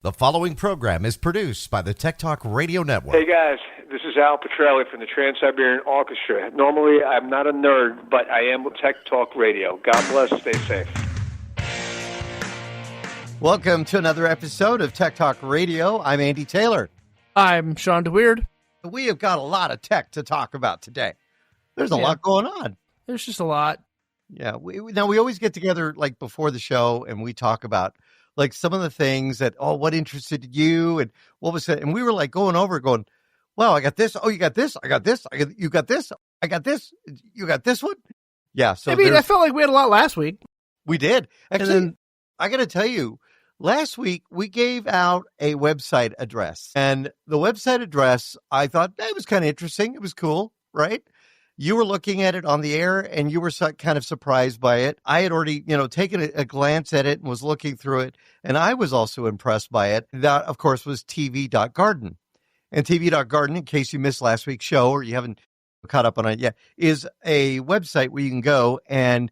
The following program is produced by the Tech Talk Radio Network. Hey guys, this is Al Petrelli from the Trans-Siberian Orchestra. Normally, I'm not a nerd, but I am with Tech Talk Radio. God bless, stay safe. Welcome to another episode of Tech Talk Radio. I'm Andy Taylor. I'm Shawn DeWeird. We have got a lot of tech to talk about today. There's a lot going on. There's just a lot. Yeah, we always get together like before the show and we talk about like some of the things that, what interested you and what was it? And we were like going, wow, I got this. Oh, you got this. I got this. You got this. I got this. You got this one. Yeah. So I felt like we had a lot last week. We did. Actually, I got to tell you, last week we gave out a website address, and the website address, I thought it was kind of interesting. It was cool, right? You were looking at it on the air and you were kind of surprised by it. I had already, taken a glance at it and was looking through it. And I was also impressed by it. That, of course, was tv.garden. And tv.garden, in case you missed last week's show or you haven't caught up on it yet, is a website where you can go and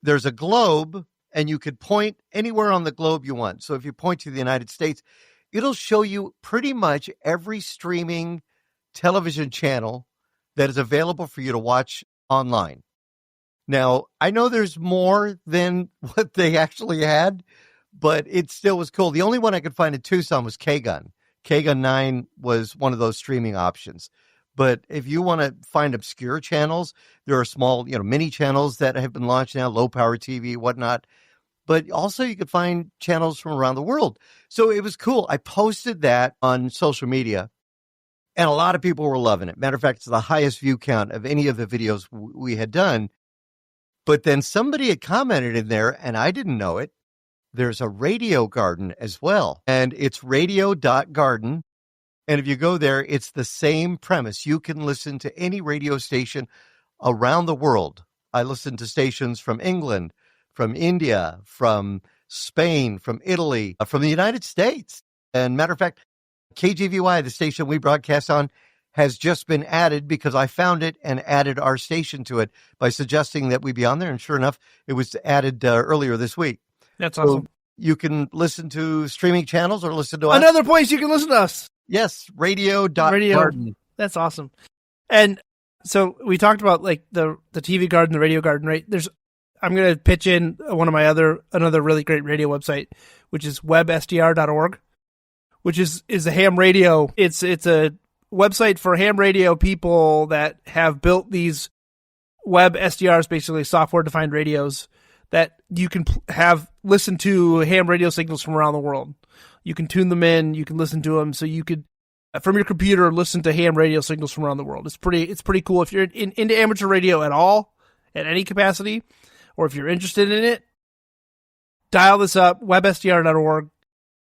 there's a globe and you could point anywhere on the globe you want. So if you point to the United States, it'll show you pretty much every streaming television channel that is available for you to watch online. Now, I know there's more than what they actually had, but it still was cool. The only one I could find in Tucson was K-Gun. K-Gun 9 was one of those streaming options. But if you want to find obscure channels, there are small, mini channels that have been launched now, low power TV, whatnot. But also you could find channels from around the world. So it was cool. I posted that on social media. And a lot of people were loving it. Matter of fact, it's the highest view count of any of the videos we had done. But then somebody had commented in there, and I didn't know it. There's a radio garden as well. And it's radio.garden. And if you go there, it's the same premise. You can listen to any radio station around the world. I listen to stations from England, from India, from Spain, from Italy, from the United States. And matter of fact, KGVY, the station we broadcast on, has just been added because I found it and added our station to it by suggesting that we be on there. And sure enough, it was added earlier this week. That's awesome. So you can listen to streaming channels or listen to another place you can listen to us. Yes, radio.garden. That's awesome. And so we talked about like the TV garden, the radio garden, right? I'm going to pitch in one of my another really great radio website, which is websdr.org. Which is a ham radio. It's a website for ham radio people that have built these web SDRs, basically software-defined radios, that you can listen to ham radio signals from around the world. You can tune them in, you can listen to them, so you could, from your computer, listen to ham radio signals from around the world. It's pretty cool. If you're into amateur radio at all, at any capacity, or if you're interested in it, dial this up, websdr.org.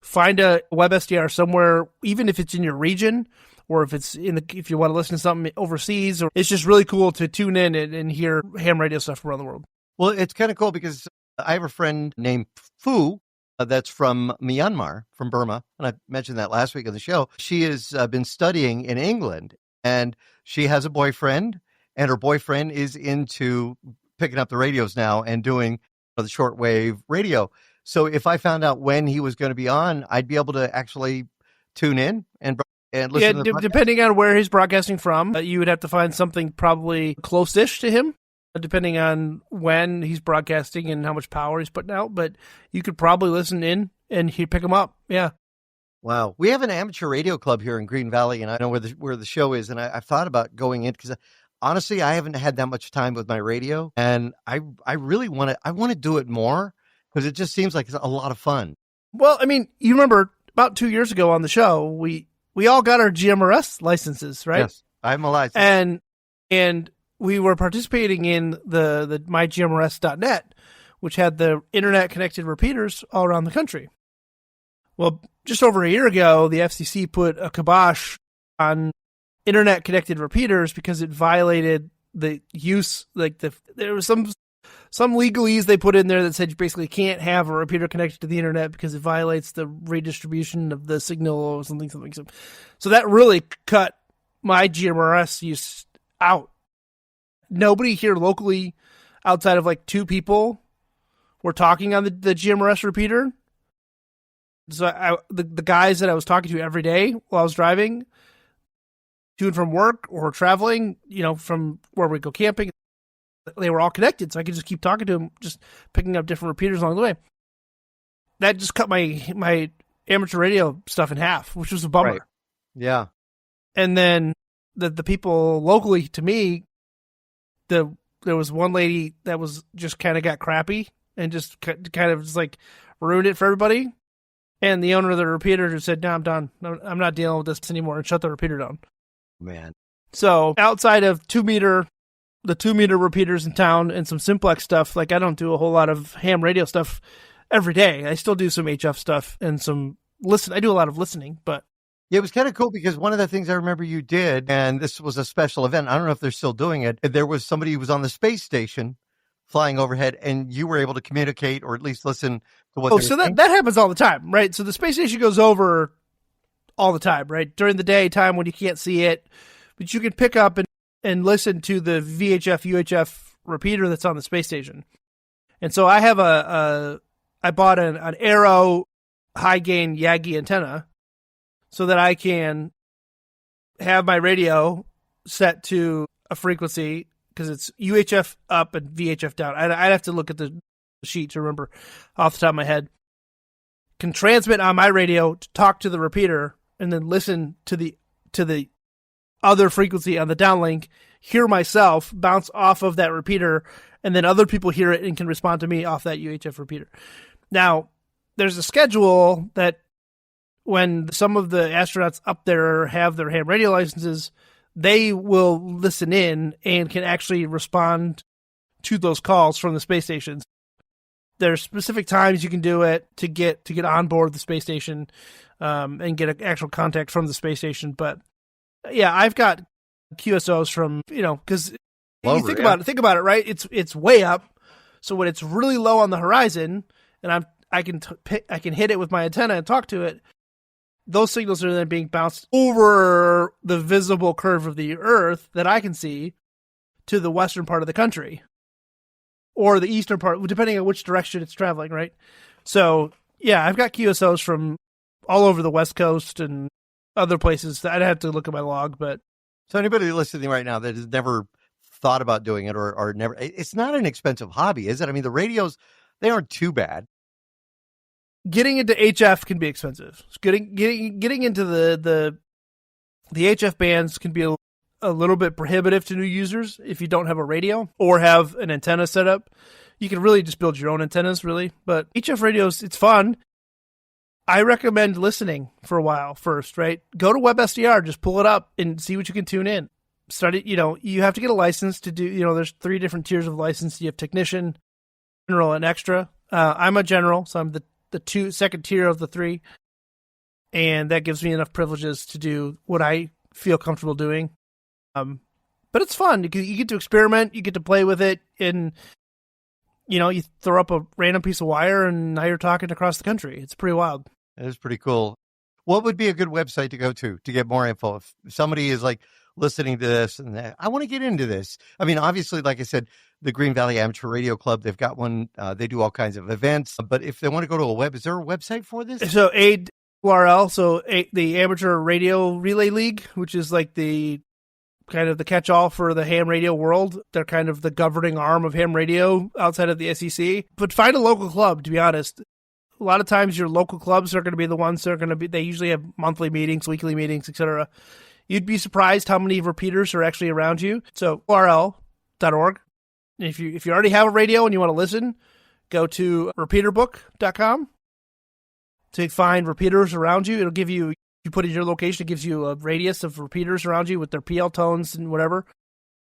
Find a web SDR somewhere, even if it's in your region, or if you want to listen to something overseas, or it's just really cool to tune in and hear ham radio stuff from around the world. Well, it's kind of cool because I have a friend named Fu that's from Myanmar, from Burma, and I mentioned that last week on the show. She has been studying in England, and she has a boyfriend, and her boyfriend is into picking up the radios now and doing the shortwave radio. So if I found out when he was going to be on, I'd be able to actually tune in and listen to the podcast. Depending on where he's broadcasting from, you would have to find something probably close-ish to him, depending on when he's broadcasting and how much power he's putting out. But you could probably listen in and he'd pick him up. Yeah. Wow. We have an amateur radio club here in Green Valley, and I know where the show is, and I've thought about going in because honestly, I haven't had that much time with my radio, and I really want to do it more. Because it just seems like it's a lot of fun. Well, I mean, you remember about 2 years ago on the show, we all got our GMRS licenses, right? Yes, I have my license. And we were participating in the mygmrs.net, which had the internet-connected repeaters all around the country. Well, just over a year ago, the FCC put a kibosh on internet-connected repeaters because it violated the use, there was some legalese they put in there that said you basically can't have a repeater connected to the internet because it violates the redistribution of the signal or something. So that really cut my GMRS use out. Nobody here locally, outside of like two people, were talking on the GMRS repeater. So the guys that I was talking to every day while I was driving to and from work or traveling, from where we go camping, they were all connected. So I could just keep talking to them, just picking up different repeaters along the way. That just cut my amateur radio stuff in half, which was a bummer. Right. Yeah. And then the people locally to me, there was one lady that was just kind of got crappy and just kind of just like ruined it for everybody. And the owner of the repeater just said, "No, I'm done. No, I'm not dealing with this anymore," and shut the repeater down. Man. So outside of the 2-meter repeaters in town and some simplex stuff, like I don't do a whole lot of ham radio stuff every day. I still do some HF stuff and I do a lot of listening, but yeah, it was kind of cool because one of the things I remember you did, and this was a special event, I don't know if they're still doing it, there was somebody who was on the space station flying overhead, and you were able to communicate or at least listen to what they were saying. that happens all the time, right? So the space station goes over all the time, right? During the daytime when you can't see it, but you can pick up and listen to the VHF, UHF repeater that's on the space station. And so I have I bought an Arrow high gain Yagi antenna so that I can have my radio set to a frequency, because it's UHF up and VHF down. I'd have to look at the sheet to remember off the top of my head. Can transmit on my radio to talk to the repeater and then listen to the other frequency on the downlink, hear myself bounce off of that repeater, and then other people hear it and can respond to me off that UHF repeater. Now, there's a schedule that when some of the astronauts up there have their ham radio licenses, they will listen in and can actually respond to those calls from the space stations. There's specific times you can do it to get on board the space station and get an actual contact from the space station. But yeah, I've got QSOs from, because you think about it, right? It's way up. So when it's really low on the horizon and I can hit it with my antenna and talk to it, those signals are then being bounced over the visible curve of the Earth that I can see to the western part of the country or the eastern part, depending on which direction it's traveling, right? So, yeah, I've got QSOs from all over the West Coast and other places. I'd have to look at my log, but... So anybody listening right now that has never thought about doing it or never... It's not an expensive hobby, is it? I mean, the radios, they aren't too bad. Getting into HF can be expensive. Getting into the HF bands can be a little bit prohibitive to new users if you don't have a radio or have an antenna set up. You can really just build your own antennas, really. But HF radios, it's fun. I recommend listening for a while first, right? Go to WebSDR, just pull it up and see what you can tune in. Start it, you have to get a license to do, there's 3 different tiers of license. You have technician, general, and extra. I'm a general, so I'm the second tier of the 3. And that gives me enough privileges to do what I feel comfortable doing. But it's fun. You get to experiment, you get to play with it, and you throw up a random piece of wire and now you're talking across the country. It's pretty wild. It is pretty cool. What would be a good website to go to get more info? If somebody is like listening to this and I want to get into this. I mean, obviously, like I said, the Green Valley Amateur Radio Club, they've got one. They do all kinds of events. But if they want to go to a web, is there a website for this? So URL, the Amateur Radio Relay League, which is like the kind of the catch-all for the ham radio world. They're kind of the governing arm of ham radio outside of the SEC. But find a local club, to be honest. A lot of times your local clubs are going to be the ones that are going to be, they usually have monthly meetings, weekly meetings, etc. You'd be surprised how many repeaters are actually around you. So URL.org. If you already have a radio and you want to listen, go to repeaterbook.com to find repeaters around you. It'll give you, you put in your location, it gives you a radius of repeaters around you with their PL tones and whatever.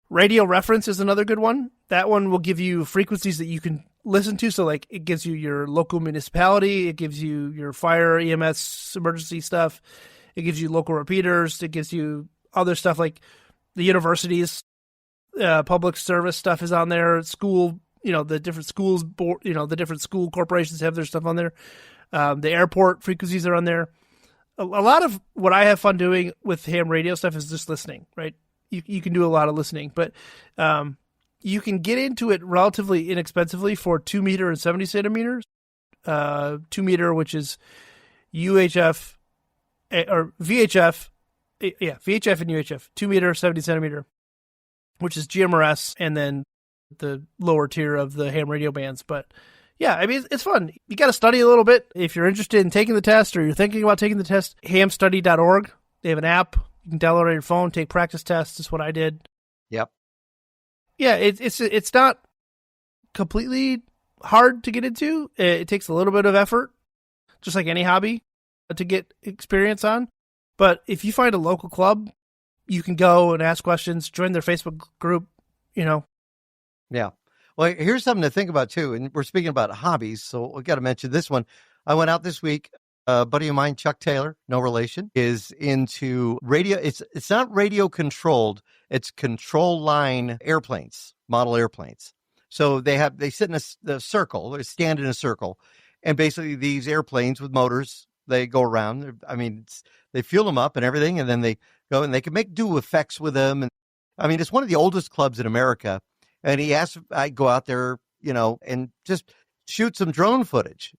Radio Reference is another good one. That one will give you frequencies that you can listen to. So like it gives you your local municipality, it gives you your fire, EMS, emergency stuff. It gives you local repeaters. It gives you other stuff like the universities, public service stuff is on there. School, the different schools, the different school corporations have their stuff on there. The airport frequencies are on there. A lot of what I have fun doing with ham radio stuff is just listening, right? You can do a lot of listening, but you can get into it relatively inexpensively for 2 meter and 70 centimeters. 2 meter, which is UHF or VHF, VHF and UHF, 2 meter, 70 centimeter, which is GMRS, and then the lower tier of the ham radio bands. But yeah, I mean, it's fun. You got to study a little bit. If you're interested in taking the test or you're thinking about taking the test, hamstudy.org. They have an app. You can download it on your phone, take practice tests. That's what I did. Yep. Yeah, it's not completely hard to get into. It takes a little bit of effort, just like any hobby, to get experience on. But if you find a local club, you can go and ask questions, join their Facebook group, Yeah. Well, here's something to think about, too. And we're speaking about hobbies, so we got to mention this one. I went out this week. A buddy of mine, Chuck Taylor, no relation, is into radio. It's not radio controlled. It's control line airplanes, model airplanes. So they sit in a circle, they stand in a circle. And basically these airplanes with motors, they go around. I mean, they fuel them up and everything. And then they go and they can do effects with them. And I mean, it's one of the oldest clubs in America. And he asked if I go out there, and just shoot some drone footage.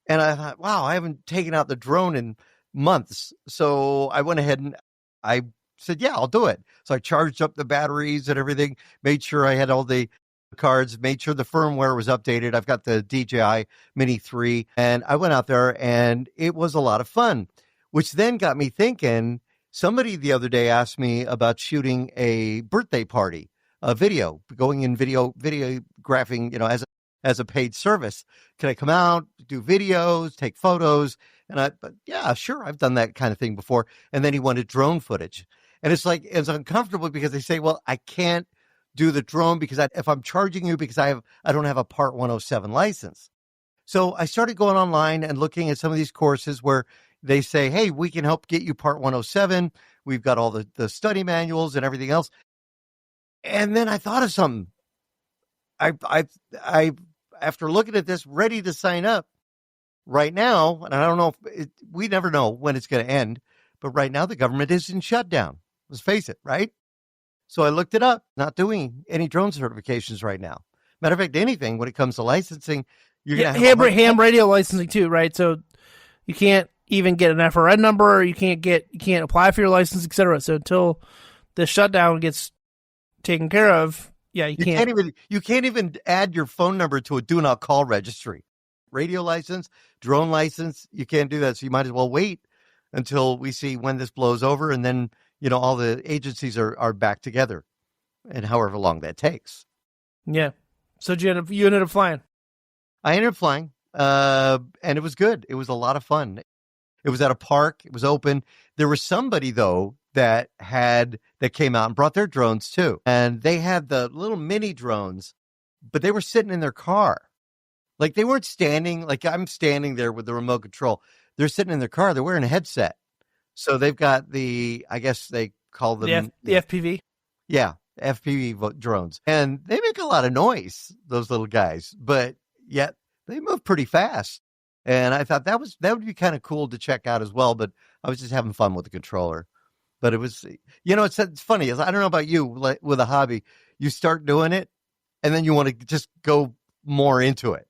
And I thought, wow, I haven't taken out the drone in months. So I went ahead and I said, yeah, I'll do it. So I charged up the batteries and everything, made sure I had all the cards, made sure the firmware was updated. I've got the DJI Mini 3, and I went out there and it was a lot of fun, which then got me thinking. Somebody the other day asked me about shooting a birthday party, a video, going in videographing, as a paid service. Can I come out, do videos, take photos? But yeah, sure. I've done that kind of thing before. And then he wanted drone footage. And it's uncomfortable because they say, well, I can't do the drone because if I'm charging you because I don't have a Part 107 license. So I started going online and looking at some of these courses where they say, hey, we can help get you Part 107. We've got all the study manuals and everything else. And then I thought of something. I after looking at this, ready to sign up right now. And I don't know we never know when it's going to end, but right now the government is in shutdown. Let's face it, right? So I looked it up, not doing any drone certifications right now. Matter of fact, anything when it comes to licensing, you're going to have ham radio licensing too, right? So you can't even get an FRN number, you can't apply for your license, etc. So until the shutdown gets taken care of, yeah, you can't even add your phone number to a do not call registry. Radio license, drone license, you can't do that. So you might as well wait until we see when this blows over, and then all the agencies are back together, and however long that takes. Yeah. So you ended up flying. I ended up flying, and it was good. It was a lot of fun. It was at a park. It was open. There was somebody though that came out and brought their drones too. And they had the little mini drones, but they were sitting in their car. Like they weren't standing, like I'm standing there with the remote control. They're sitting in their car. They're wearing a headset. So they've got I guess they call them the FPV. Yeah. FPV drones. And they make a lot of noise, those little guys, but yet they move pretty fast. And I thought that would be kind of cool to check out as well. But I was just having fun with the controller. But it was, it's funny. I don't know about you, like with a hobby, you start doing it and then you want to just go more into it.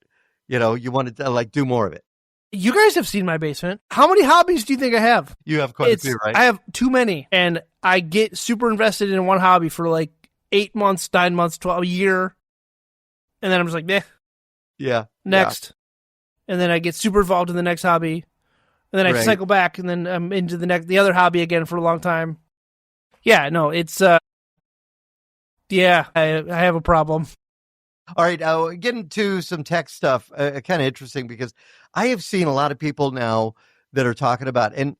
You want to do more of it. You guys have seen my basement. How many hobbies do you think I have? You have quite a few, right? I have too many. And I get super invested in one hobby for like 8 months, 9 months, 12, a year. And then I'm just like, meh. Yeah. Next. Yeah. And then I get super involved in the next hobby. And then I cycle back, and then I'm into the other hobby again for a long time. Yeah, no, it's I have a problem. All right, getting to some tech stuff, kind of interesting because I have seen a lot of people now that are talking about, and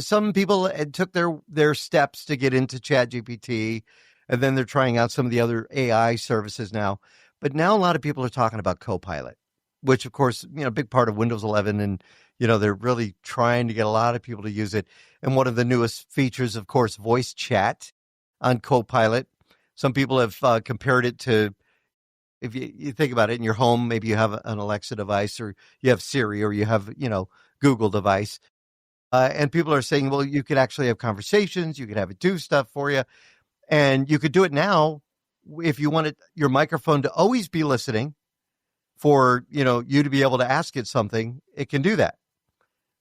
some people took their steps to get into ChatGPT, and then they're trying out some of the other AI services now. But now a lot of people are talking about Copilot, which of course, a big part of Windows 11, and they're really trying to get a lot of people to use it. And one of the newest features, of course, voice chat on Copilot. Some people have compared it to, if you think about it, in your home, maybe you have an Alexa device, or you have Siri, or you have, Google device. And people are saying, well, you could actually have conversations. You could have it do stuff for you. And you could do it now if you wanted your microphone to always be listening for, you to be able to ask it something. It can do that.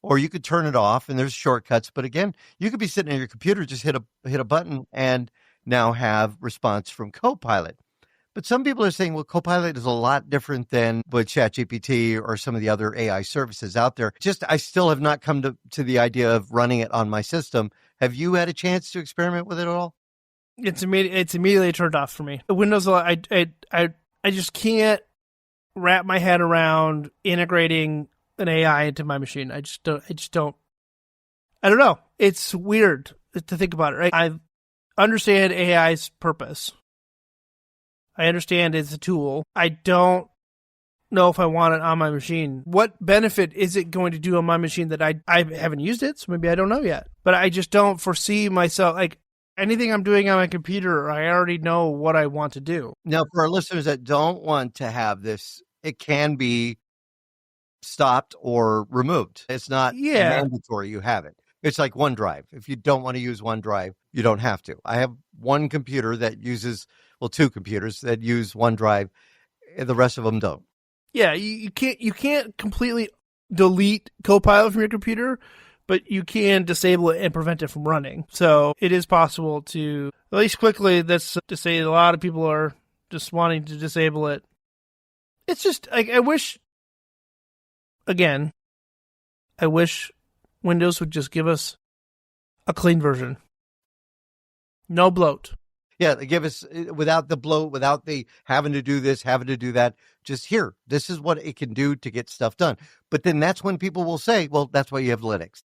or you could turn it off, and there's shortcuts. But again, you could be sitting at your computer, just hit a button, and now have response from Copilot. But some people are saying, well, Copilot is a lot different than with ChatGPT or some of the other AI services out there. Just, I still have not come to the idea of running it on my system. Have you had a chance to experiment with it at all? It's immediately turned off for me. Windows, I just can't wrap my head around integrating an AI into my machine. I don't know. It's weird to think about it, right? I understand AI's purpose. I understand it's a tool. I don't know if I want it on my machine. What benefit is it going to do on my machine that I haven't used it, so maybe I don't know yet. But I just don't foresee myself, like, anything I'm doing on my computer, I already know what I want to do. Now, for our listeners that don't want to have this, it can be stopped or removed. It's not mandatory you have it. It's like OneDrive. If you don't want to use OneDrive, you don't have to. I have one computer that uses, two computers that use OneDrive. The rest of them don't. Yeah, you can't completely delete Copilot from your computer, but you can disable it and prevent it from running. So it is possible to, at least quickly, that's to say a lot of people are just wanting to disable it. It's just, like, I wish Windows would just give us a clean version. No bloat. Yeah, they give us, without the bloat, without the having to do this, having to do that, just here, this is what it can do to get stuff done. But then that's when people will say, well, that's why you have Linux.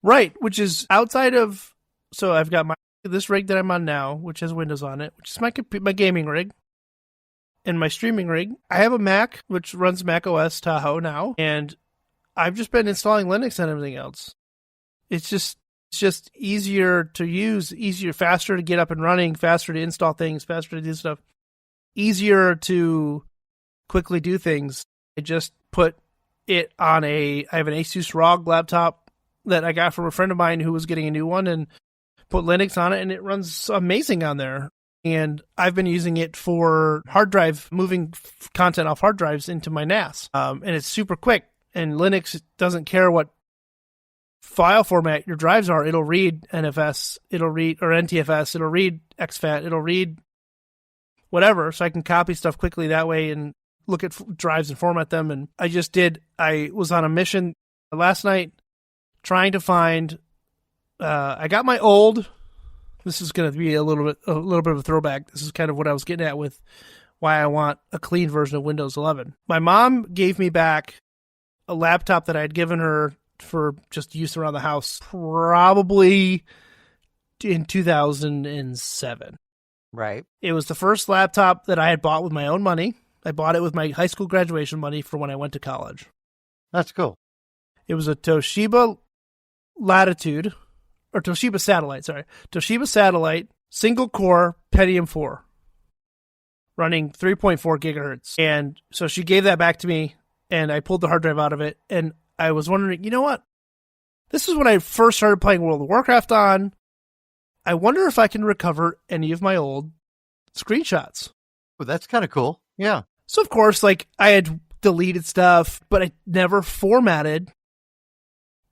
Right, which is outside of, so I've got this rig that I'm on now, which has Windows on it, which is my gaming rig, and my streaming rig. I have a Mac, which runs Mac OS Tahoe now, and I've just been installing Linux and everything else. It's just easier to use, faster to get up and running, faster to install things, faster to do stuff, easier to quickly do things. I just put it on I have an ASUS ROG laptop that I got from a friend of mine who was getting a new one, and put Linux on it, and it runs amazing on there. And I've been using it for hard drive, moving content off hard drives into my NAS. And it's super quick. And Linux doesn't care what file format your drives are. It'll read NFS, it'll read, or NTFS, it'll read exFAT, it'll read whatever. So I can copy stuff quickly that way and look at drives and format them. And I was on a mission last night trying to find, I got my old, this is going to be a little bit of a throwback. This is kind of what I was getting at with why I want a clean version of Windows 11. My mom gave me back a laptop that I had given her for just use around the house, probably in 2007. Right. It was the first laptop that I had bought with my own money. I bought it with my high school graduation money for when I went to college. That's cool. It was a Toshiba Latitude, or Toshiba Satellite, Toshiba Satellite, single core, Pentium 4, running 3.4 gigahertz. And so she gave that back to me, and I pulled the hard drive out of it, and I was wondering, you know what? This is when I first started playing World of Warcraft on. I wonder if I can recover any of my old screenshots. Well, that's kind of cool. Yeah. So, of course, like, I had deleted stuff, but I never formatted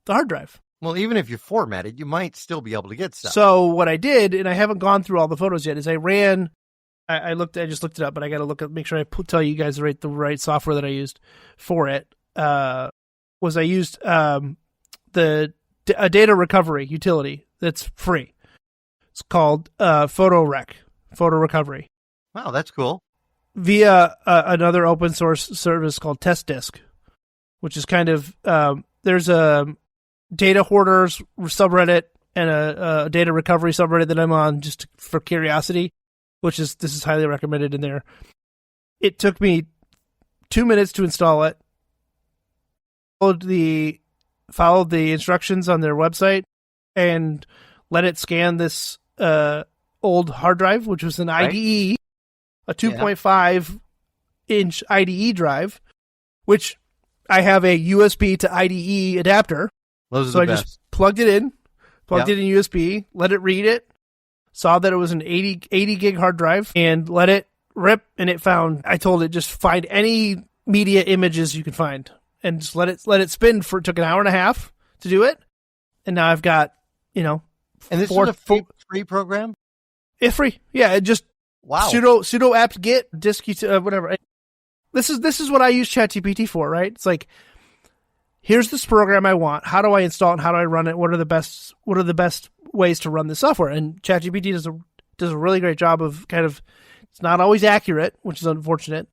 the hard drive. Well, even if you formatted, you might still be able to get stuff. So what I did, and I haven't gone through all the photos yet, is I just looked it up, but I got to make sure I tell you guys the right software that I used for it. I used a data recovery utility that's free. It's called PhotoRec, Photo Recovery. Wow, that's cool. Via another open source service called TestDisk, which is kind of there's a data hoarders subreddit and a data recovery subreddit that I'm on just for curiosity, this is highly recommended in there. It took me 2 minutes to install it. Followed the instructions on their website and let it scan this old hard drive, which was an IDE, a 2.5-inch IDE drive, which I have a USB to IDE adapter. Those are the best. Just plugged it in USB, let it read it, saw that it was an 80 gig hard drive, and let it rip, and I told it just find any media images you can find. and just let it spin for. It took an hour and a half to do it, and now I've got And this is a free program. It's free. Yeah, it just sudo apt get disk whatever. This is what I use ChatGPT for, right? It's like, here's this program I want. How do I install it? And how do I run it? What are the best ways to run this software? And ChatGPT does a really great job of it's not always accurate, which is unfortunate.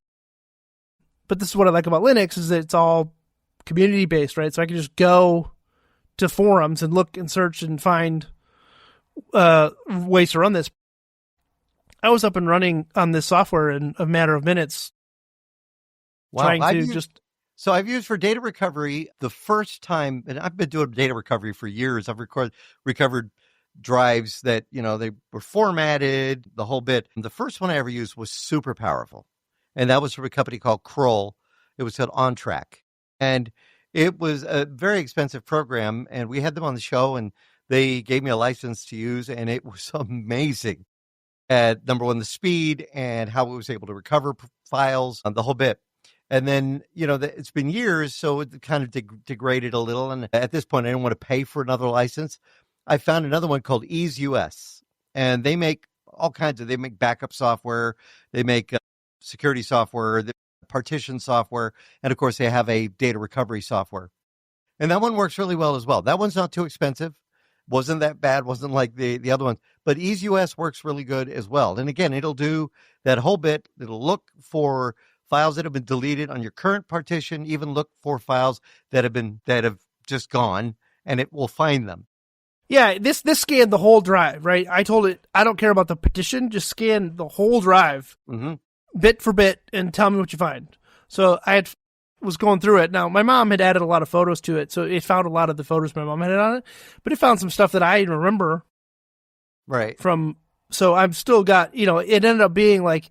But this is what I like about Linux is that it's all community based, right? So I can just go to forums and look and search and find ways to run this. I was up and running on this software in a matter of minutes. Wow. I've used for data recovery the first time, and I've been doing data recovery for years. I've recovered drives that, they were formatted, the whole bit. And the first one I ever used was super powerful. And that was from a company called Kroll. It was called OnTrack. And it was a very expensive program. And we had them on the show, and they gave me a license to use. And it was amazing at, number one, the speed and how it was able to recover files, the whole bit. And then, it's been years, so it kind of degraded a little. And at this point, I didn't want to pay for another license. I found another one called EaseUS, and they make they make backup software, they make security software, partition software, and of course, they have a data recovery software. And that one works really well as well. That one's not too expensive. Wasn't that bad. Wasn't like the other ones. But EaseUS works really good as well. And again, it'll do that whole bit. It'll look for files that have been deleted on your current partition, even look for files that have just gone, and it will find them. Yeah, this scanned the whole drive, right? I told it, I don't care about the partition, just scan the whole drive, bit for bit, and tell me what you find. So I was going through it. Now, my mom had added a lot of photos to it, so it found a lot of the photos my mom had on it, but it found some stuff that I remember. Right. So I've still got, it ended up being like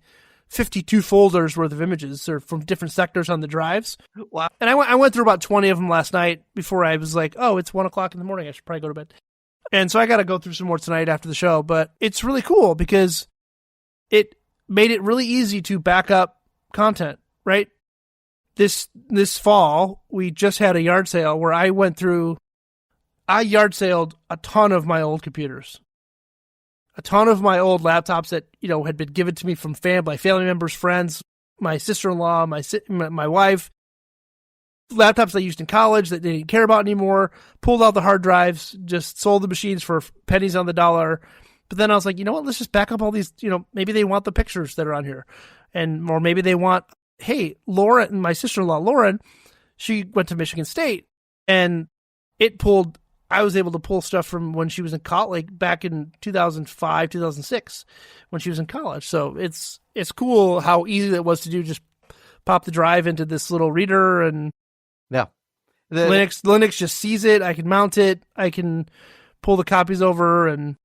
52 folders worth of images or from different sectors on the drives. Wow. And I went through about 20 of them last night before I was like, oh, it's 1:00 in the morning. I should probably go to bed. And so I got to go through some more tonight after the show, but it's really cool because it made it really easy to back up content, right? This fall, we just had a yard sale where I yard saled a ton of my old computers. A ton of my old laptops that, had been given to me from family members, friends, my sister-in-law, my wife, laptops I used in college that they didn't care about anymore, pulled out the hard drives, just sold the machines for pennies on the dollar. But then I was like, you know what, let's just back up all these, maybe they want the pictures that are on here. Or maybe they want, hey, Lauren, my sister-in-law, Lauren, she went to Michigan State, and I was able to pull stuff from when she was in college, back in 2005, 2006, when she was in college. So it's cool how easy that was to do. Just pop the drive into this little reader, and Linux just sees it. I can mount it. I can pull the copies over. And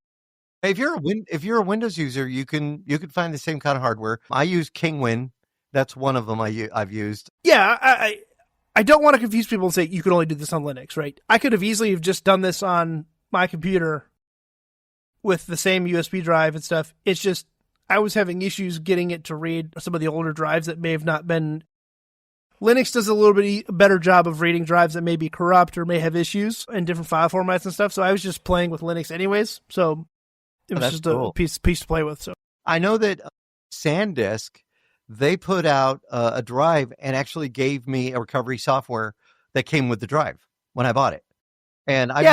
if you're a Windows user, you can find the same kind of hardware. I use Kingwin. That's one of them I've used. Yeah, I don't want to confuse people and say you can only do this on Linux, right? I could have easily have just done this on my computer with the same USB drive and stuff. It's just I was having issues getting it to read some of the older drives that may have not been. Linux does a little bit better job of reading drives that may be corrupt or may have issues in different file formats and stuff. So I was just playing with Linux anyways. So it was just cool. a piece to play with. So I know that SanDisk, they put out a drive and actually gave me a recovery software that came with the drive when I bought it. And it's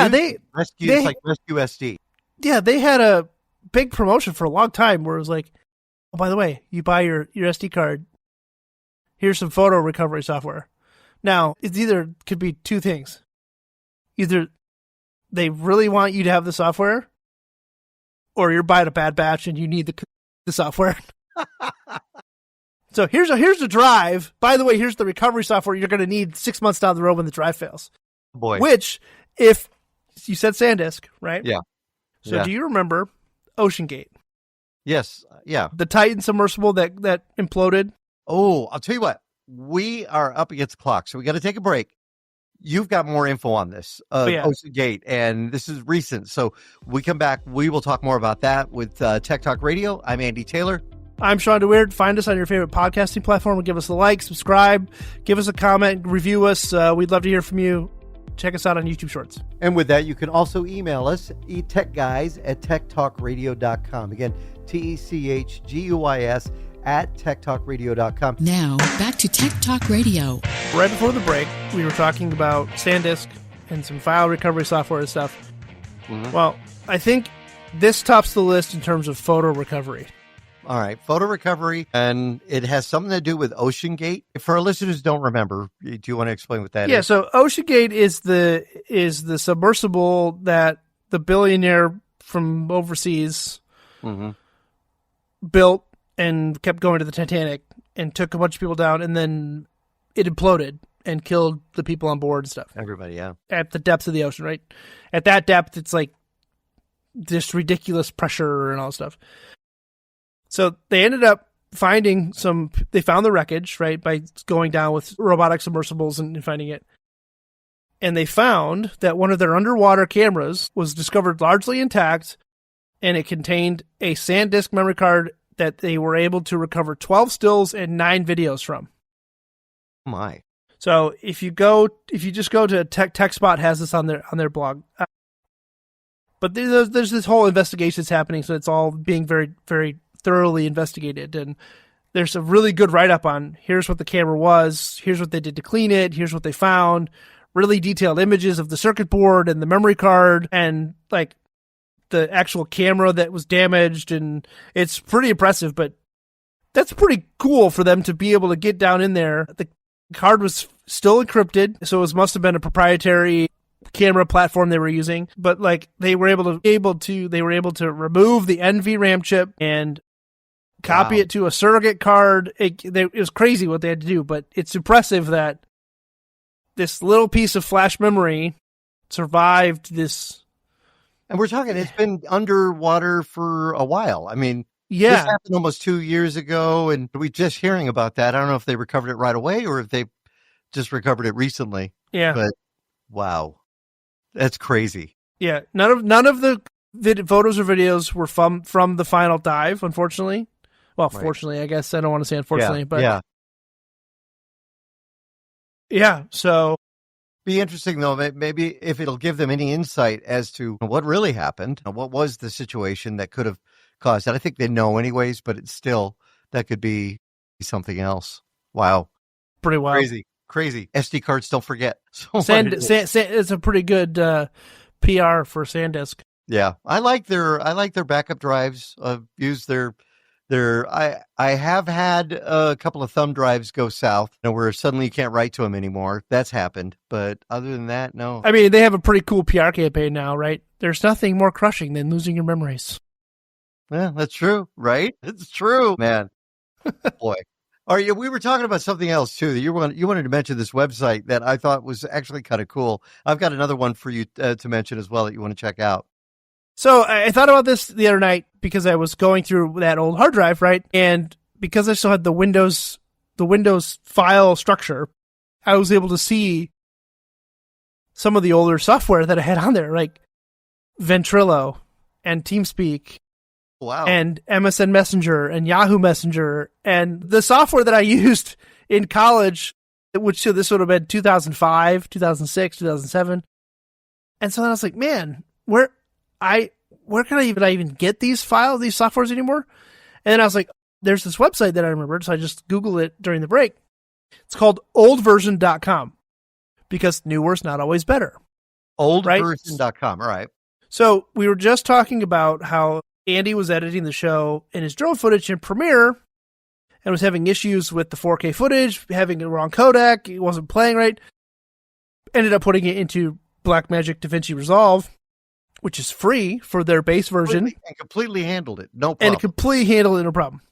like Rescue SD. Yeah, they had a big promotion for a long time where it was like, oh, by the way, you buy your SD card, here's some photo recovery software. Now, could be two things. Either they really want you to have the software, or you're buying a bad batch and you need the software. So here's the drive. By the way, here's the recovery software you're going to need 6 months down the road when the drive fails. Boy. Which, if you said SanDisk, right? Yeah. So do you remember OceanGate? Yes. Yeah. The Titan submersible that imploded? Oh, I'll tell you what. We are up against the clock, so we got to take a break. You've got more info on this, OceanGate, and this is recent. So we come back, we will talk more about that with Tech Talk Radio. I'm Andy Taylor. I'm Shawn DeWeerd. Find us on your favorite podcasting platform and give us a like, subscribe, give us a comment, review us. We'd love to hear from you. Check us out on YouTube Shorts. And with that, you can also email us, techguys@techtalkradio.com. Again, TECHGUIS @techtalkradio.com. Now, back to Tech Talk Radio. Right before the break, we were talking about SanDisk and some file recovery software and stuff. Mm-hmm. Well, I think this tops the list in terms of photo recovery. All right, photo recovery, and it has something to do with OceanGate. For our listeners who don't remember, do you want to explain what that is? Yeah, so OceanGate is the submersible that the billionaire from overseas built and kept going to the Titanic and took a bunch of people down, and then it imploded and killed the people on board and stuff. Everybody, yeah. At the depths of the ocean, right? At that depth, it's like this ridiculous pressure and all stuff. So they ended up finding they found the wreckage, right, by going down with robotic submersibles and finding it. And they found that one of their underwater cameras was discovered largely intact, and it contained a SanDisk memory card that they were able to recover 12 stills and 9 videos from. Oh my. So if you just go to TechSpot has this on their blog. But there's this whole investigation that's happening, so it's all being very, very thoroughly investigated, and there's a really good write-up on here's what the camera was, here's what they did to clean it, here's what they found, really detailed images of the circuit board and the memory card and like the actual camera that was damaged, and it's pretty impressive. But that's pretty cool for them to be able to get down in there. The card was still encrypted, so it must have been a proprietary camera platform they were using, but like they were able to remove the NVRAM chip and copy it to a surrogate card. It was crazy what they had to do, but it's impressive that this little piece of flash memory survived this. And we're talking, it's been underwater for a while. I mean, yeah, this happened almost 2 years ago, and we're just hearing about that. I don't know if they recovered it right away or if they just recovered it recently. Yeah, but wow, that's crazy. Yeah, none of the photos or videos were from the final dive, unfortunately. Well, right. Fortunately, I guess I don't want to say unfortunately, but yeah. So, be interesting though. Maybe if it'll give them any insight as to what really happened, what was the situation that could have caused it. I think they know anyways, but it's still that could be something else. Wow, pretty wild, crazy. SD cards, don't forget. So it's a pretty good PR for SanDisk. Yeah, I like their backup drives. Use their I have had a couple of thumb drives go south, where suddenly you can't write to them anymore. That's happened, but other than that, no. I mean, they have a pretty cool PR campaign now, right? There's nothing more crushing than losing your memories. Yeah, that's true, right? It's true, man. Boy. We were talking about something else too. That you wanted to mention this website that I thought was actually kind of cool. I've got another one for you to mention as well that you want to check out. So I thought about this the other night because I was going through that old hard drive, right? And because I still had the Windows file structure, I was able to see some of the older software that I had on there, like Ventrilo and TeamSpeak. Wow. And MSN Messenger and Yahoo Messenger and the software that I used in college, which this would have been 2005, 2006, 2007. And so then I was like, man, where can I even get these softwares anymore? And then I was like, there's this website that I remembered. So I just Googled it during the break. It's called oldversion.com because newer is not always better. Oldversion.com. All right. So we were just talking about how Andy was editing the show in his drone footage in Premiere and was having issues with the 4K footage, having the wrong codec. It wasn't playing right. Ended up putting it into Blackmagic DaVinci Resolve, which is free for their base version. And completely handled it. No problem. And it completely handled it, no problem.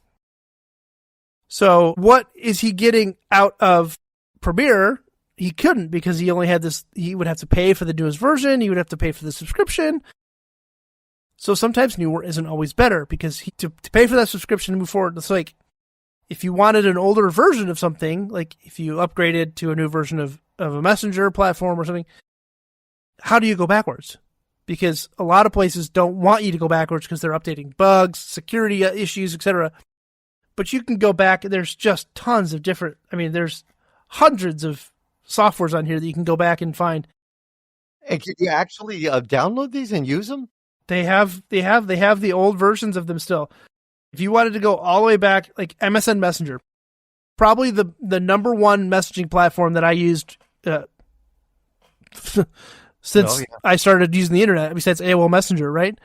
So what is he getting out of Premiere? He couldn't because he only had this. He would have to pay for the newest version. He would have to pay for the subscription. So sometimes newer isn't always better because to pay for that subscription to move forward, it's like if you wanted an older version of something, like if you upgraded to a new version of a messenger platform or something, how do you go backwards? Because a lot of places don't want you to go backwards because they're updating bugs, security issues, etc. But you can go back, and there's just tons of different, there's hundreds of softwares on here that you can go back and find. And can you actually download these and use them? They have the old versions of them still. If you wanted to go all the way back, like MSN Messenger, probably the number one messaging platform that I used since I started using the internet, besides AOL Messenger, right?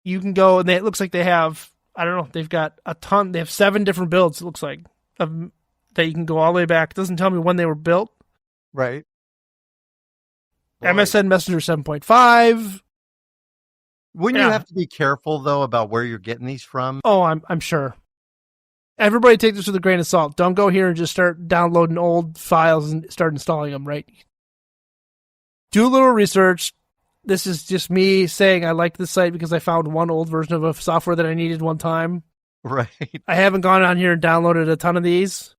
You can go, and it looks like they have, I don't know, they've got a ton. They have 7 different builds, it looks like, that you can go all the way back. It doesn't tell me when they were built. Right. MSN Messenger 7.5. Wouldn't you have to be careful, though, about where you're getting these from? Oh, I'm sure. Everybody take this with a grain of salt. Don't go here and just start downloading old files and start installing them, right? Do a little research. This is just me saying I like this site because I found one old version of a software that I needed one time. Right. I haven't gone on here and downloaded a ton of these.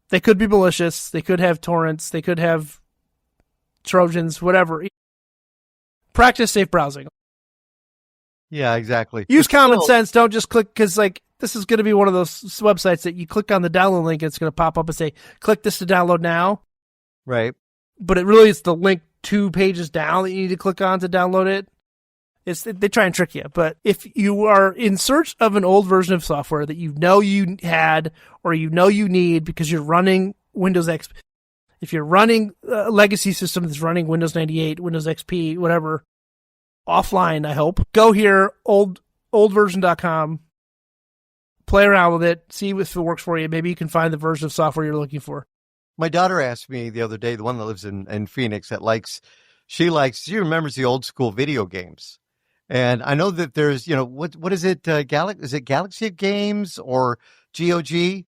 They could be malicious. They could have torrents. They could have Trojans, whatever. Practice safe browsing. Yeah, exactly. Use common sense. Don't just click, because this is going to be one of those websites that you click on the download link and it's going to pop up and say, click this to download now. Right. But it really is the link 2 pages down that you need to click on to download it. They try and trick you. But if you are in search of an old version of software that you know you had or you know you need because you're running Windows XP, if you're running a legacy system that's running Windows 98, Windows XP, whatever, offline, I hope, go here, oldversion.com, play around with it, see if it works for you. Maybe you can find the version of software you're looking for. My daughter asked me the other day, the one that lives in Phoenix, she remembers the old school video games. And I know that there's, what is it? Is it Galaxy of Games or GOG?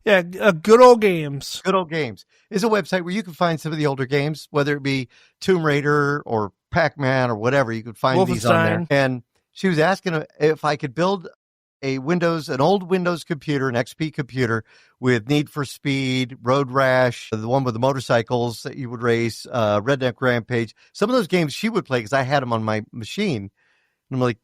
Yeah, good old games. Good old games is a website where you can find some of the older games, whether it be Tomb Raider or Pac-Man or whatever. You could find these on there. And she was asking if I could build an old Windows computer, an XP computer with Need for Speed, Road Rash, the one with the motorcycles that you would race, Redneck Rampage. Some of those games she would play because I had them on my machine. And I'm like,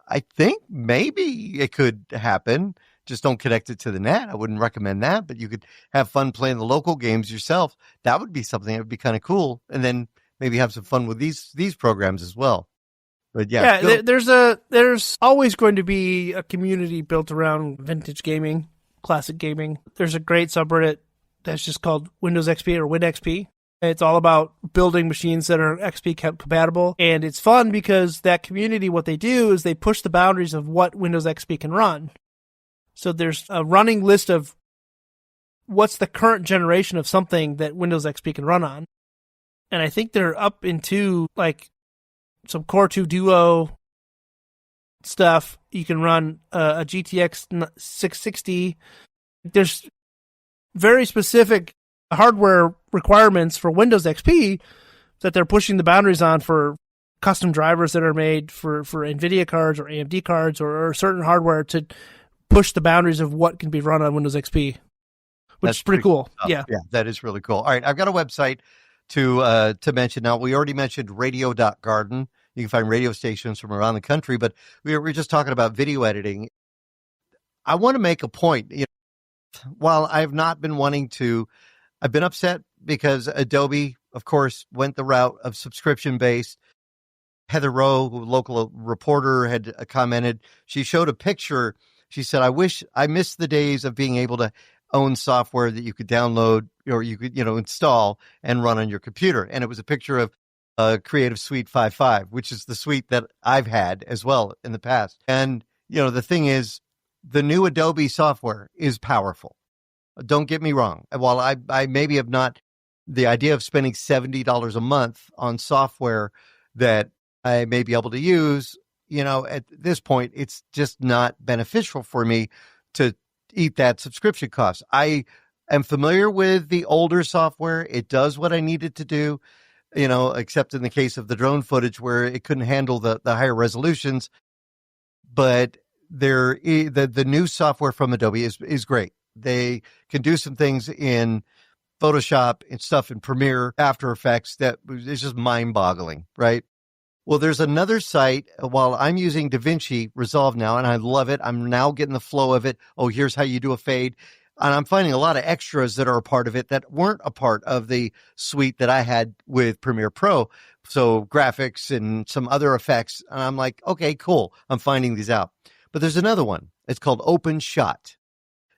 I think maybe it could happen. Just don't connect it to the net. I wouldn't recommend that, but you could have fun playing the local games yourself. That would be something that would be kind of cool. And then maybe have some fun with these programs as well. But yeah, there's always going to be a community built around vintage gaming, classic gaming. There's a great subreddit that's just called Windows XP or WinXP. It's all about building machines that are XP compatible. And it's fun because that community, what they do is they push the boundaries of what Windows XP can run. So there's a running list of what's the current generation of something that Windows XP can run on. And I think they're up into some Core 2 Duo stuff. You can run a GTX 660. There's very specific hardware requirements for Windows XP that they're pushing the boundaries on for custom drivers that are made for NVIDIA cards or AMD cards or certain hardware to push the boundaries of what can be run on Windows XP, which is pretty cool. Yeah, that is really cool. All right, I've got a website to mention now. We already mentioned radio.garden. You can find radio stations from around the country, but we're just talking about video editing. I want to make a point. While I've not been wanting to, I've been upset because Adobe, of course, went the route of subscription-based. Heather Rowe, local reporter, had commented. She showed a picture. She said, I miss the days of being able to own software that you could download or you could, install and run on your computer. And it was a picture of Creative Suite 5.5, which is the suite that I've had as well in the past. And, the thing is, the new Adobe software is powerful. Don't get me wrong. While I maybe have not, the idea of spending $70 a month on software that I may be able to use, at this point, it's just not beneficial for me to eat that subscription cost. I am familiar with the older software. It does what I need it to do, except in the case of the drone footage where it couldn't handle the higher resolutions. But the new software from Adobe is great. They can do some things in Photoshop and stuff in Premiere, After Effects that is just mind-boggling, right? Well, there's another site. While I'm using DaVinci Resolve now, and I love it. I'm now getting the flow of it. Oh, here's how you do a fade. And I'm finding a lot of extras that are a part of it that weren't a part of the suite that I had with Premiere Pro. So graphics and some other effects. And I'm like, okay, cool. I'm finding these out. But there's another one. It's called OpenShot.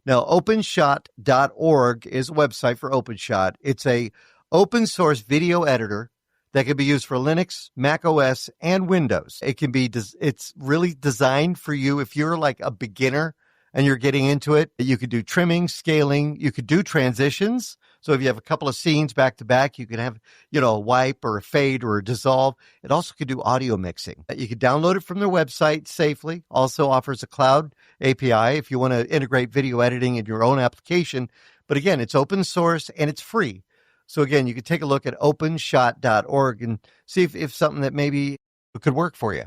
Now, openshot.org is a website for OpenShot. It's a open source video editor that can be used for Linux, Mac OS, and Windows. It's really designed for you if you're like a beginner and you're getting into it. You could do trimming, scaling, you could do transitions. So if you have a couple of scenes back to back, you could have, a wipe or a fade or a dissolve. It also could do audio mixing. You could download it from their website safely. Also offers a cloud API if you want to integrate video editing in your own application. But again, it's open source and it's free. So again, you could take a look at openshot.org and see if something that maybe could work for you.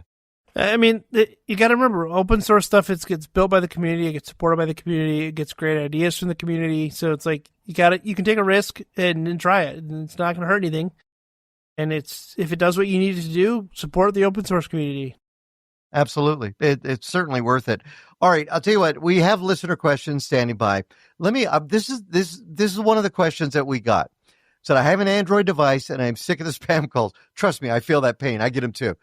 I mean, you got to remember, open source stuff, it gets built by the community, it gets supported by the community, it gets great ideas from the community. So it's like, you can take a risk and try it, and it's not going to hurt anything. And if it does what you need it to do, support the open source community. Absolutely. It's certainly worth it. All right. I'll tell you what, we have listener questions standing by. Let me, this is one of the questions that we got. Said, I have an Android device and I'm sick of the spam calls. Trust me, I feel that pain. I get them too.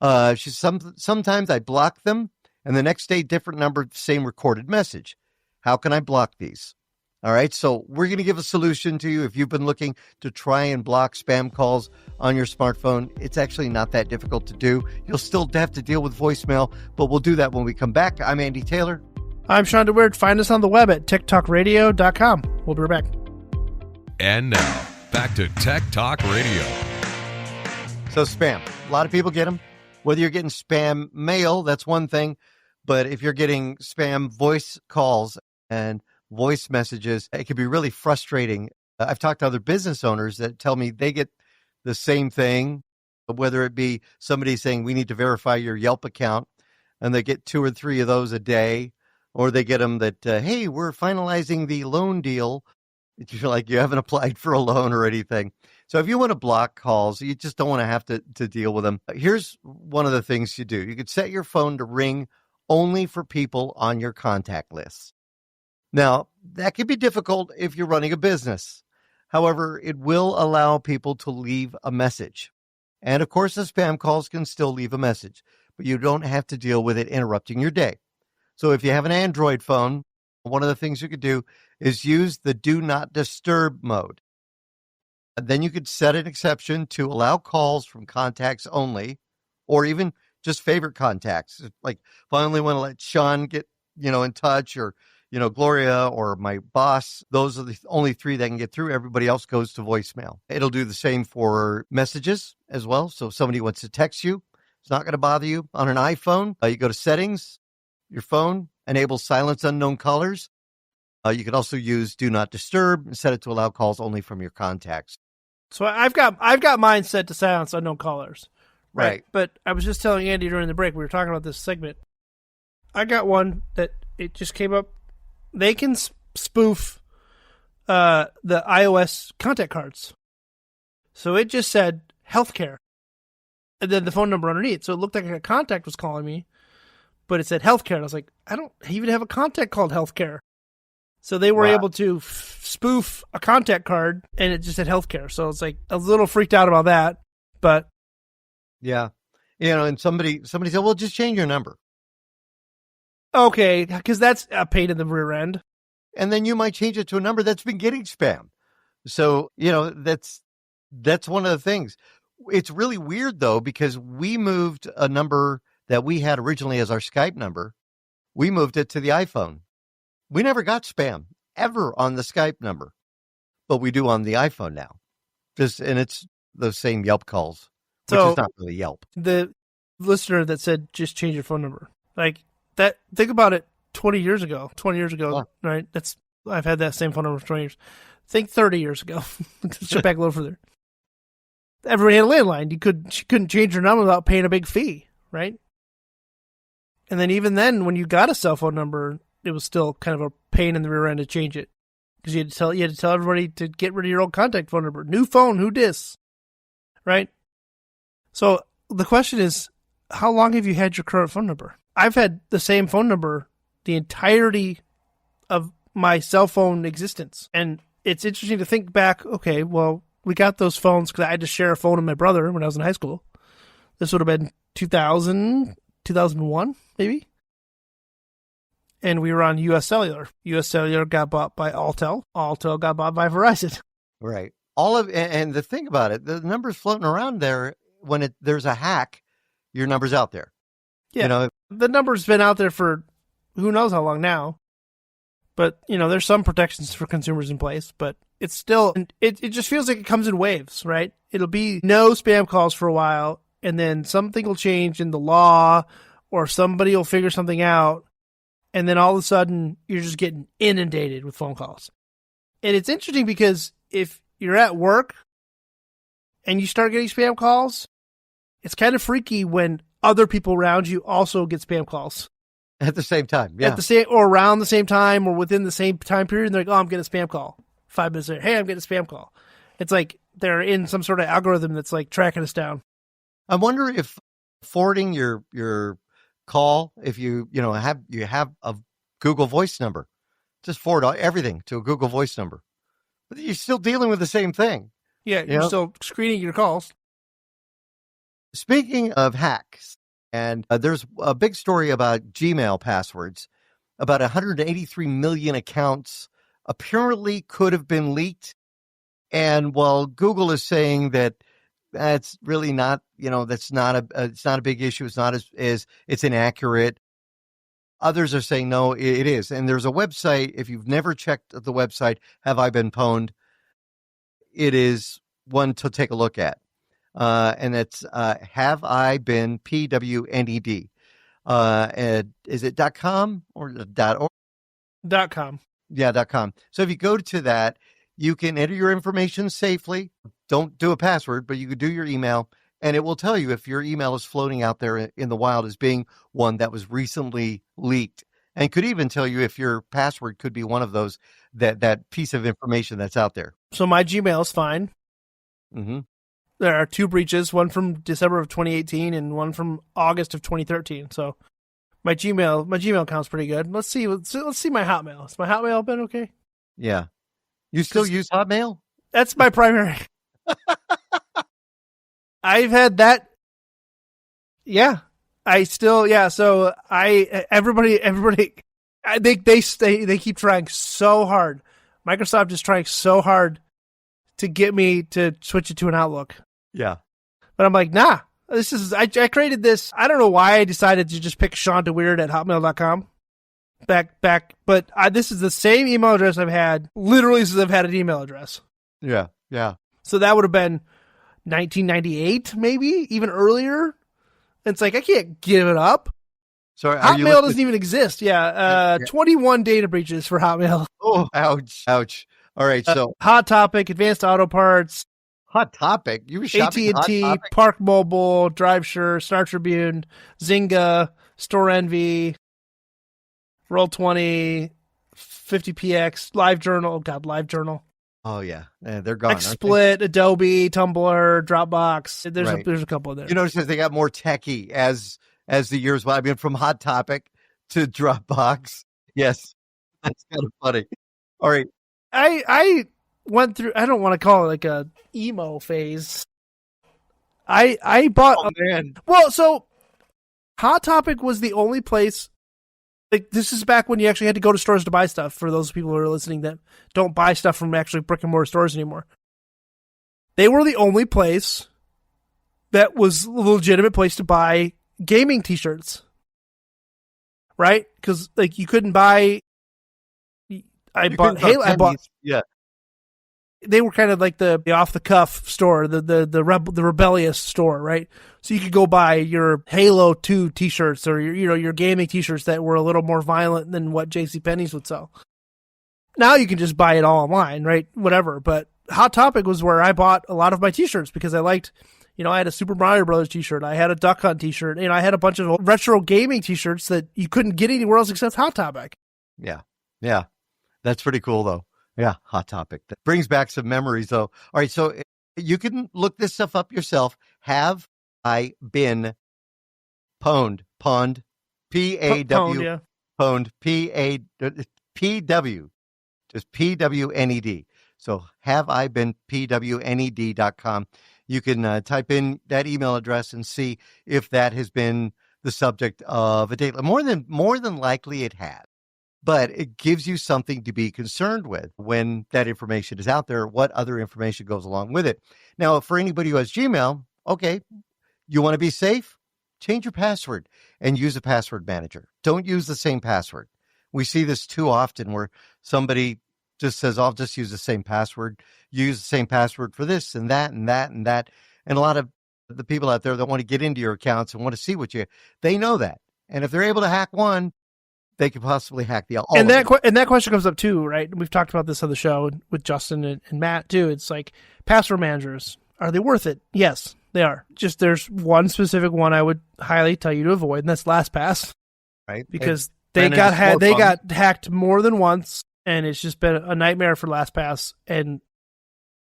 Sometimes I block them and the next day, different number, same recorded message. How can I block these? All right. So we're going to give a solution to you. If you've been looking to try and block spam calls on your smartphone, it's actually not that difficult to do. You'll still have to deal with voicemail, but we'll do that when we come back. I'm Andy Taylor. I'm Shawn DeWeerd. Find us on the web at techtalkradio.com. We'll be right back. And now, back to Tech Talk Radio. So spam, a lot of people get them. Whether you're getting spam mail, that's one thing. But if you're getting spam voice calls and voice messages, it can be really frustrating. I've talked to other business owners that tell me they get the same thing, whether it be somebody saying, we need to verify your Yelp account, and they get 2 or 3 of those a day, or they get them that, hey, we're finalizing the loan deal. You're like, you haven't applied for a loan or anything. So if you want to block calls, you just don't want to have to deal with them. Here's one of the things you do. You could set your phone to ring only for people on your contact list. Now, that can be difficult if you're running a business. However, it will allow people to leave a message. And of course, the spam calls can still leave a message, but you don't have to deal with it interrupting your day. So if you have an Android phone, one of the things you could do is use the do not disturb mode. And then you could set an exception to allow calls from contacts only, or even just favorite contacts. Like if I only want to let Shawn get, in touch, or, Gloria or my boss, those are the only 3 that can get through. Everybody else goes to voicemail. It'll do the same for messages as well. So if somebody wants to text you, it's not going to bother you. On an iPhone, you go to settings, your phone, enable silence unknown callers. You can also use do not disturb and set it to allow calls only from your contacts. So I've got mine set to silence unknown callers. Right. But I was just telling Andy during the break, we were talking about this segment. I got one that it just came up. They can spoof the iOS contact cards. So it just said healthcare, and then the phone number underneath. So it looked like a contact was calling me, but it said healthcare. And I was like, I don't even have a contact called healthcare. So they were able to spoof a contact card, and it just said healthcare. So it's like a little freaked out about that, but yeah, and somebody said, well, just change your number. Okay, because that's a pain in the rear end. And then you might change it to a number that's been getting spam. So, that's one of the things. It's really weird, though, because we moved a number that we had originally as our Skype number. We moved it to the iPhone. We never got spam ever on the Skype number, but we do on the iPhone now. And it's the same Yelp calls, which is not really Yelp. The listener that said, just change your phone number. Like that, think about it 20 years ago, right? I've had that same phone number for 20 years. Think 30 years ago. Let's jump back a little further. Everybody had a landline. She couldn't change her number without paying a big fee, right? And then even then, when you got a cell phone number, it was still kind of a pain in the rear end to change it, because you had to tell everybody to get rid of your old contact phone number. New phone, who dis? Right? So the question is, how long have you had your current phone number? I've had the same phone number the entirety of my cell phone existence. And it's interesting to think back, okay, well, we got those phones because I had to share a phone with my brother when I was in high school. This would have been 2000, 2001, maybe. And we were on US Cellular. US Cellular got bought by Altel. Altel got bought by Verizon. Right. And the thing about it, the numbers floating around there, when there's a hack, your number's out there. Yeah. You know, the number's been out there for who knows how long now. But, you know, there's some protections for consumers in place, but it's still, it just feels like it comes in waves, right? It'll be no spam calls for a while, and then something will change in the law, or somebody will figure something out, and then all of a sudden, you're just getting inundated with phone calls. And it's interesting because if you're at work and you start getting spam calls, it's kind of freaky when other people around you also get spam calls. at the same time. Yeah. At the same, or around the same time, or within the same time period. And they're like, oh, I'm getting a spam call. 5 minutes later, hey, I'm getting a spam call. It's like they're in some sort of algorithm that's like tracking us down. I wonder if forwarding your call, if you have a Google Voice number, just forward everything to a Google Voice number. But you're still dealing with the same thing. Yeah, you're still screening your calls. Speaking of hacks, and there's a big story about Gmail passwords. About 183 million accounts apparently could have been leaked. And while Google is saying that that's really not, it's not a big issue. It's not as it's inaccurate. Others are saying, no, it is. And there's a website. If you've never checked the website, Have I Been Pwned? It is one to take a look at. And it's Have I Been PWNED. Is it .com or .org? .com. Yeah, .com. So if you go to that, you can enter your information safely. Don't do a password, but you could do your email, and it will tell you if your email is floating out there in the wild as being one that was recently leaked, and could even tell you if your password could be one of those, that piece of information that's out there. So my Gmail is fine. Mm-hmm. There are 2 breaches, one from December of 2018 and one from August of 2013. So my Gmail account's pretty good. Let's see my Hotmail. Has my Hotmail been okay? Yeah. You still use Hotmail? That's my primary. I've had that. Yeah. I still, yeah. So everybody, they keep trying so hard. Microsoft is trying so hard to get me to switch it to an Outlook. Yeah. But I'm like, nah, I created this. I don't know why I decided to just pick Shawn DeWeird at hotmail.com back. But this is the same email address I've had literally since I've had an email address. Yeah. Yeah. So that would have been 1998, maybe even earlier. It's like, I can't give it up. Sorry, Hotmail doesn't even exist. Yeah. 21 data breaches for Hotmail. Oh, ouch. Ouch. All right. So Hot Topic, Advanced Auto Parts, Hot Topic. You were shopping at AT&T, Hot Topic? Park Mobile, DriveSure, Star Tribune, Zynga, Store Envy, Roll20, 50px, LiveJournal. Oh God, LiveJournal. Oh yeah, they're gone. XSplit, Adobe, Tumblr, Dropbox. There's a couple of there. You notice that they got more techie as the years went. I mean, from Hot Topic to Dropbox. Yes, that's kind of funny. All right, I went through. I don't want to call it like a emo phase. I bought. Oh man. Well, so Hot Topic was the only place. Like, this is back when you actually had to go to stores to buy stuff, for those people who are listening that don't buy stuff from actually brick and mortar stores anymore. They were the only place that was a legitimate place to buy gaming t-shirts. Right? Because, like, you couldn't buy... I bought Halo. Yeah. They were kind of like the off-the-cuff store, the rebellious store, right? So you could go buy your Halo 2 t-shirts or your gaming t-shirts that were a little more violent than what JCPenney's would sell. Now you can just buy it all online, right? Whatever. But Hot Topic was where I bought a lot of my t-shirts because I liked, I had a Super Mario Brothers t-shirt. I had a Duck Hunt t-shirt. I had a bunch of retro gaming t-shirts that you couldn't get anywhere else except Hot Topic. Yeah. Yeah. That's pretty cool, though. Yeah, Hot Topic. That brings back some memories, though. All right, so you can look this stuff up yourself. Have I been pwned, P-A-W, yeah. pwned, P-W, just P-W-N-E-D. So have I been PWNED.com. You can type in that email address and see if that has been the subject of a date. More than likely it has. But it gives you something to be concerned with when that information is out there, what other information goes along with it. Now, for anybody who has Gmail, okay, you want to be safe? Change your password and use a password manager. Don't use the same password. We see this too often where somebody just says, I'll just use the same password. Use the same password for this and that and that and that. And a lot of the people out there that want to get into your accounts and want to see they know that. And if they're able to hack one, they could possibly hack the all. And that question comes up too, right? We've talked about this on the show with Justin and Matt too. It's like password managers, are they worth it? Yes, they are. Just there's one specific one I would highly tell you to avoid, and that's LastPass, right? Because they got hacked more than once, and it's just been a nightmare for LastPass. And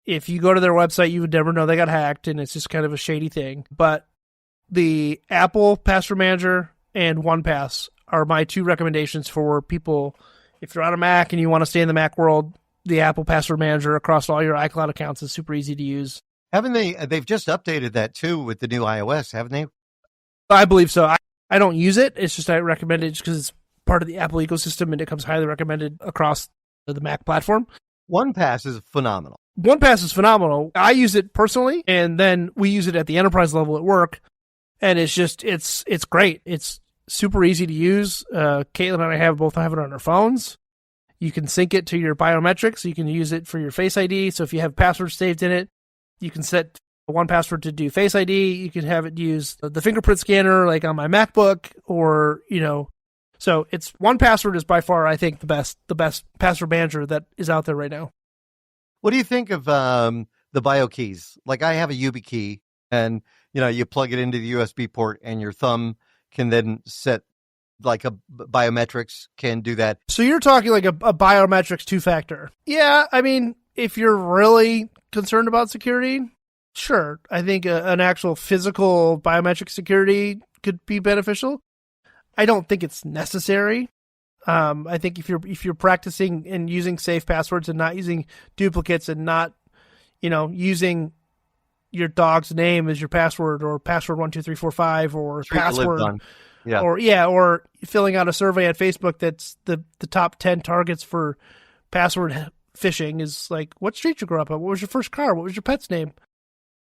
if you go to their website, you would never know they got hacked, and it's just kind of a shady thing. But the Apple Password Manager and OnePass are my two recommendations for people. If you're on a Mac and you want to stay in the Mac world, the Apple Password Manager across all your iCloud accounts is super easy to use. Haven't they? They've just updated that too with the new iOS, haven't they? I believe so. I don't use it. It's just I recommend it just because it's part of the Apple ecosystem and it comes highly recommended across the Mac platform. OnePass is phenomenal. OnePass is phenomenal. I use it personally, and then we use it at the enterprise level at work, and it's great. It's super easy to use. Caitlin and I both have it on our phones. You can sync it to your biometrics. So you can use it for your Face ID. So if you have passwords saved in it, you can set one password to do Face ID. You can have it use the fingerprint scanner, like on my MacBook, or So it's OnePassword is by far, I think, the best password manager that is out there right now. What do you think of the BioKeys? Like I have a YubiKey, and you plug it into the USB port, and your thumb can then set like a biometrics can do that. So you're talking like a biometrics 2-factor. Yeah, I mean, if you're really concerned about security, sure. I think an actual physical biometric security could be beneficial. I don't think it's necessary. I think if you're practicing and using safe passwords and not using duplicates and not, using your dog's name as your password or password 12345 or password, or filling out a survey at Facebook that's the top 10 targets for password phishing is like, what street you grew up on? What was your first car? What was your pet's name?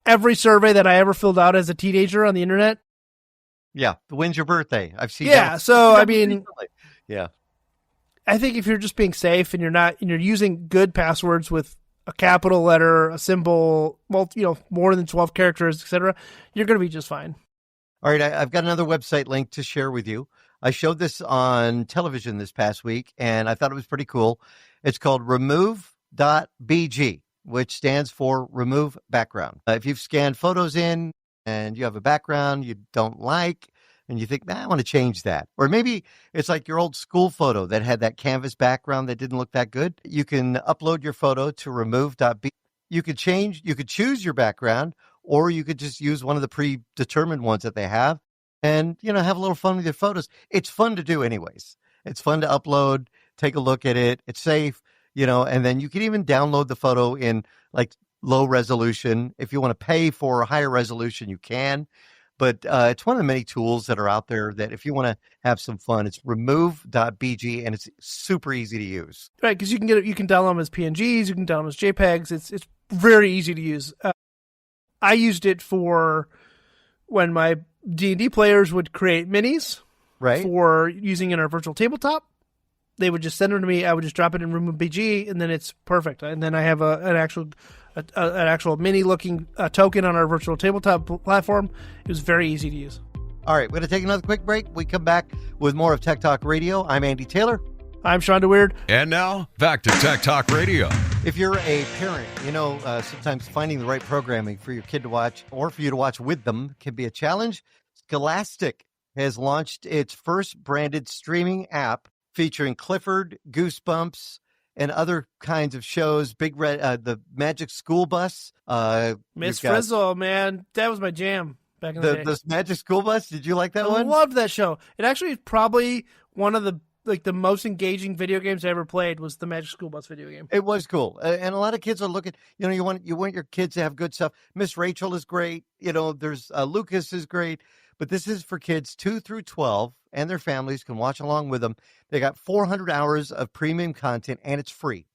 Every survey that I ever filled out as a teenager on the internet. Yeah. When's your birthday? I've seen that. So, I mean, yeah. I think if you're just being safe and you're using good passwords with a capital letter, a symbol, more than 12 characters, etc., you're going to be just fine. All right. I've got another website link to share with you. I showed this on television this past week, and I thought it was pretty cool. It's called remove.bg, which stands for remove background. If you've scanned photos in and you have a background you don't like, and you think, I want to change that. Or maybe it's like your old school photo that had that canvas background that didn't look that good. You can upload your photo to remove.bg. You could choose your background, or you could just use one of the predetermined ones that they have and, have a little fun with your photos. It's fun to do anyways. It's fun to upload, take a look at it. It's safe, and then you can even download the photo in like low resolution. If you want to pay for a higher resolution, you can. But it's one of the many tools that are out there that if you want to have some fun, it's remove.bg, and it's super easy to use. Right, because you can download them as PNGs, you can download them as JPEGs. It's very easy to use. I used it for when my D&D players would create minis, right, for using in our virtual tabletop. They would just send them to me. I would just drop it in remove.bg, and then it's perfect. And then I have an actual mini-looking token on our virtual tabletop platform. It was very easy to use. All right, we're going to take another quick break. We come back with more of Tech Talk Radio. I'm Andy Taylor. I'm Shawn DeWeird. And now, back to Tech Talk Radio. If you're a parent, sometimes finding the right programming for your kid to watch or for you to watch with them can be a challenge. Scholastic has launched its first branded streaming app featuring Clifford, Goosebumps, and other kinds of shows. Big Red, the Magic School Bus. Miss Frizzle, man, that was my jam. back in the day. The Magic School Bus. Did you like that one? I loved that show. It actually is probably one of the I loved that show. It actually is probably one of the the most engaging video games I ever played was the Magic School Bus video game. It was cool. And a lot of kids are looking, you want your kids to have good stuff. Miss Rachel is great. There's Lucas is great. But this is for kids 2 through 12, and their families can watch along with them. They got 400 hours of premium content, and it's free,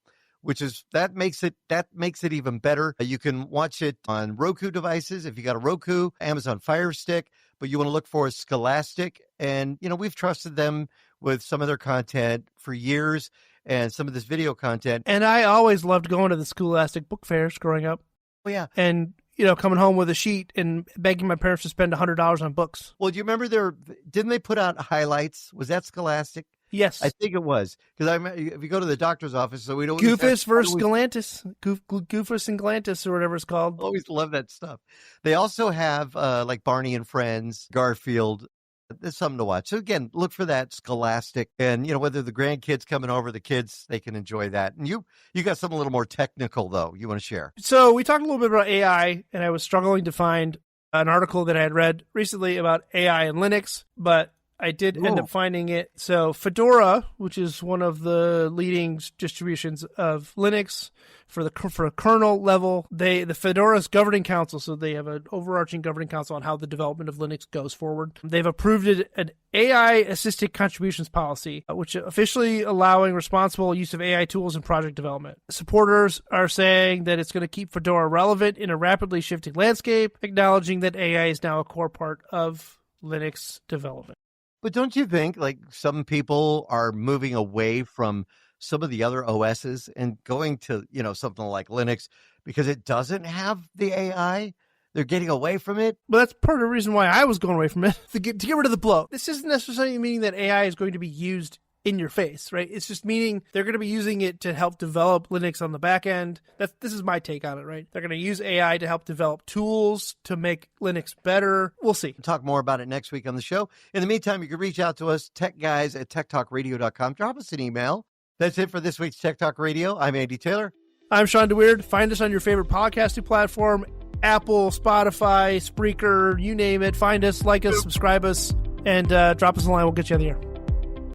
that makes it even better. You can watch it on Roku devices if you got a Roku, Amazon Fire Stick, but you want to look for Scholastic. And, we've trusted them with some of their content for years and some of this video content. And I always loved going to the Scholastic book fairs growing up. Oh, yeah. And, coming home with a sheet and begging my parents to spend $100 on books. Well, do you remember didn't they put out highlights? Was that Scholastic? Yes. I think it was. Because if you go to the doctor's office, so we don't... Goofus versus Galantis. Goofus and Galantis or whatever it's called. Always love that stuff. They also have like Barney and Friends, Garfield. There's something to watch. So again, look for that Scholastic. And, whether the grandkids coming over, the kids, they can enjoy that. And you got something a little more technical, though, you want to share. So we talked a little bit about AI, and I was struggling to find an article that I had read recently about AI and Linux, but I did end up finding it. So Fedora, which is one of the leading distributions of Linux for a kernel level, the Fedora's governing council, so they have an overarching governing council on how the development of Linux goes forward. They've approved an AI-assisted contributions policy, which officially allowing responsible use of AI tools in project development. Supporters are saying that it's going to keep Fedora relevant in a rapidly shifting landscape, acknowledging that AI is now a core part of Linux development. But don't you think some people are moving away from some of the other OSs and going to, something like Linux because it doesn't have the AI? They're getting away from it. But that's part of the reason why I was going away from it, to get rid of the bloat. This isn't necessarily meaning that AI is going to be used in your face, right? It's just meaning they're going to be using it to help develop Linux on the back end. This is my take on it, right? They're going to use AI to help develop tools to make Linux better. We'll see. We'll talk more about it next week on the show. In the meantime, you can reach out to us, techguys@techtalkradio.com. Drop us an email. That's it for this week's Tech Talk Radio. I'm Andy Taylor. I'm Shawn DeWeird. Find us on your favorite podcasting platform, Apple, Spotify, Spreaker, you name it. Find us, like us, subscribe us, and drop us a line. We'll get you on the air.